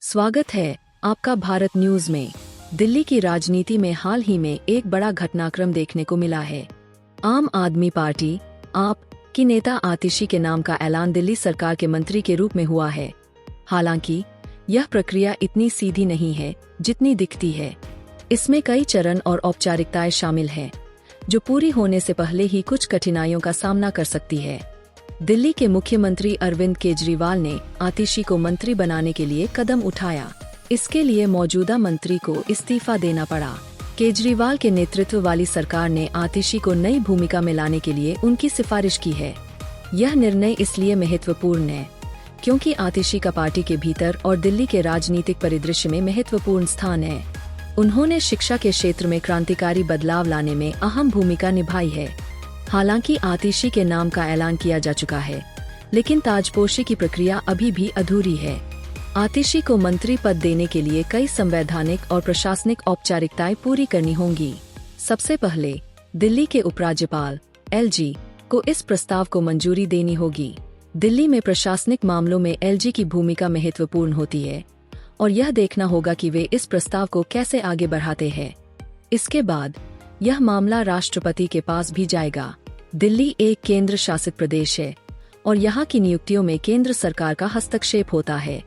स्वागत है आपका भारत न्यूज में। दिल्ली की राजनीति में हाल ही में एक बड़ा घटनाक्रम देखने को मिला है। आम आदमी पार्टी आप की नेता आतिशी के नाम का ऐलान दिल्ली सरकार के मंत्री के रूप में हुआ है। हालांकि यह प्रक्रिया इतनी सीधी नहीं है जितनी दिखती है। इसमें कई चरण और औपचारिकताएं शामिल हैं, जो पूरी होने से पहले ही कुछ कठिनाइयों का सामना कर सकती है। दिल्ली के मुख्यमंत्री अरविंद केजरीवाल ने आतिशी को मंत्री बनाने के लिए कदम उठाया। इसके लिए मौजूदा मंत्री को इस्तीफा देना पड़ा। केजरीवाल के नेतृत्व वाली सरकार ने आतिशी को नई भूमिका में लाने के लिए उनकी सिफारिश की है। यह निर्णय इसलिए महत्वपूर्ण है क्योंकि आतिशी का पार्टी के भीतर और दिल्ली के राजनीतिक परिदृश्य में महत्वपूर्ण स्थान है। उन्होंने शिक्षा के क्षेत्र में क्रांतिकारी बदलाव लाने में अहम भूमिका निभाई है। हालांकि आतिशी के नाम का ऐलान किया जा चुका है, लेकिन ताजपोशी की प्रक्रिया अभी भी अधूरी है। आतिशी को मंत्री पद देने के लिए कई संवैधानिक और प्रशासनिक औपचारिकताएं पूरी करनी होंगी। सबसे पहले दिल्ली के उपराज्यपाल एलजी को इस प्रस्ताव को मंजूरी देनी होगी। दिल्ली में प्रशासनिक मामलों में एलजी की भूमिका महत्वपूर्ण होती है और यह देखना होगा कि वे इस प्रस्ताव को कैसे आगे बढ़ाते हैं। इसके बाद यह मामला राष्ट्रपति के पास भी जाएगा। दिल्ली एक केंद्र शासित प्रदेश है और यहाँ की नियुक्तियों में केंद्र सरकार का हस्तक्षेप होता है।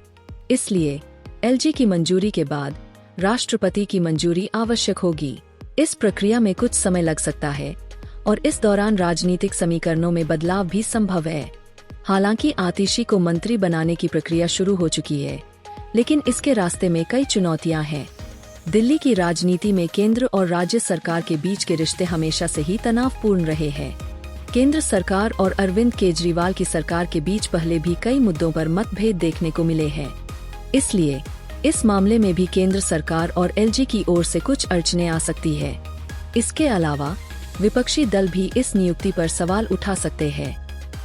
इसलिए एलजी की मंजूरी के बाद राष्ट्रपति की मंजूरी आवश्यक होगी। इस प्रक्रिया में कुछ समय लग सकता है और इस दौरान राजनीतिक समीकरणों में बदलाव भी संभव है। हालांकि आतिशी को मंत्री बनाने की प्रक्रिया शुरू हो चुकी है, लेकिन इसके रास्ते में कई चुनौतियां हैं। दिल्ली की राजनीति में केंद्र और राज्य सरकार के बीच के रिश्ते हमेशा से ही तनावपूर्ण रहे हैं। केंद्र सरकार और अरविंद केजरीवाल की सरकार के बीच पहले भी कई मुद्दों पर मतभेद देखने को मिले हैं। इसलिए इस मामले में भी केंद्र सरकार और एलजी की ओर से कुछ अड़चनें आ सकती है। इसके अलावा विपक्षी दल भी इस नियुक्ति पर सवाल उठा सकते हैं।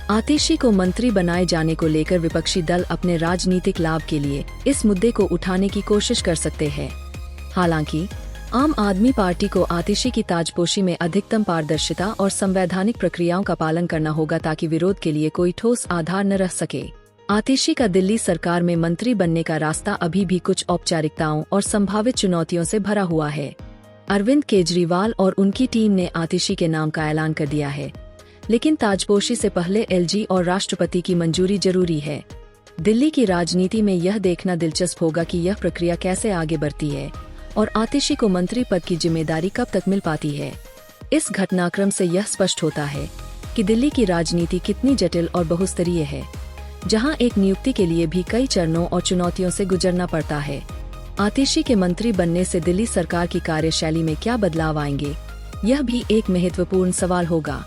आतिशी को मंत्री बनाए जाने को लेकर विपक्षी दल अपने राजनीतिक लाभ के लिए इस मुद्दे को उठाने की कोशिश कर सकते हैं। हालांकि आम आदमी पार्टी को आतिशी की ताजपोशी में अधिकतम पारदर्शिता और संवैधानिक प्रक्रियाओं का पालन करना होगा ताकि विरोध के लिए कोई ठोस आधार न रह सके। आतिशी का दिल्ली सरकार में मंत्री बनने का रास्ता अभी भी कुछ औपचारिकताओं और संभावित चुनौतियों से भरा हुआ है। अरविंद केजरीवाल और उनकी टीम ने आतिशी के नाम का ऐलान कर दिया है, लेकिन ताजपोशी से पहले एलजी और राष्ट्रपति की मंजूरी जरूरी है। दिल्ली की राजनीति में यह देखना दिलचस्प होगा कि यह प्रक्रिया कैसे आगे बढ़ती है और आतिशी को मंत्री पद की जिम्मेदारी कब तक मिल पाती है। इस घटनाक्रम से यह स्पष्ट होता है कि दिल्ली की राजनीति कितनी जटिल और बहुस्तरीय है, जहां एक नियुक्ति के लिए भी कई चरणों और चुनौतियों से गुजरना पड़ता है। आतिशी के मंत्री बनने से दिल्ली सरकार की कार्यशैली में क्या बदलाव आएंगे, यह भी एक महत्वपूर्ण सवाल होगा।